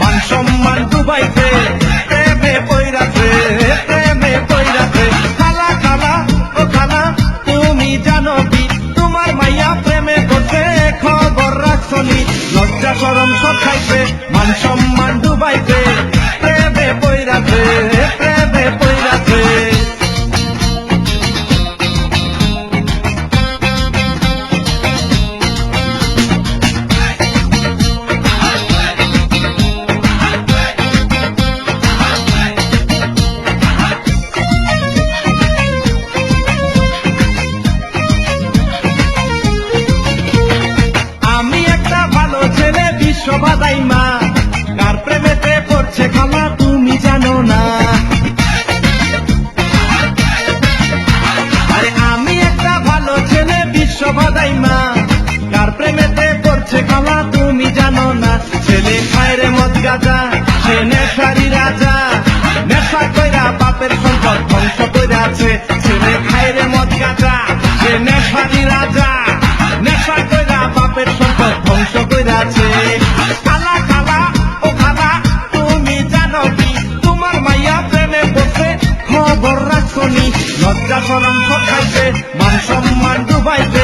মান সম্মান ডুবাইছে, প্রেমে পইরাছে, প্রেমে পইরাছে। খালা খালা ও খালা তুমি জানো কি, তোমার মাইয়া প্রেমে করছে, খবর রাখছনি? লজ্জা শরম সব খাইছে, মান সম্মান ডুবাইছে, প্রেমে পইরাছে, প্রেমে পইরাছে। বাদাই মা কার প্রেমেতে পড়ছে খালা তুমি জানো না। আরে আমি একটা ভালো ছেলে বিশ্ব বাদাই মা, কার প্রেমেতে পড়ছে খালা তুমি জানো না। ছেলে খায় রে মদ গাঁজা, সে নেশারি রাজা, নেশা কইরা বাপের সম্পদ ধ্বংস কইরাছে। ছেলে খায় রে মদ গাঁজা, সে নেশারি রাজা, নেশা কইরা বাপের সম্পদ ধ্বংস কইরাছে। লজ্জা শরম সব খাইছে, মান সম্মান ডুবাইছে,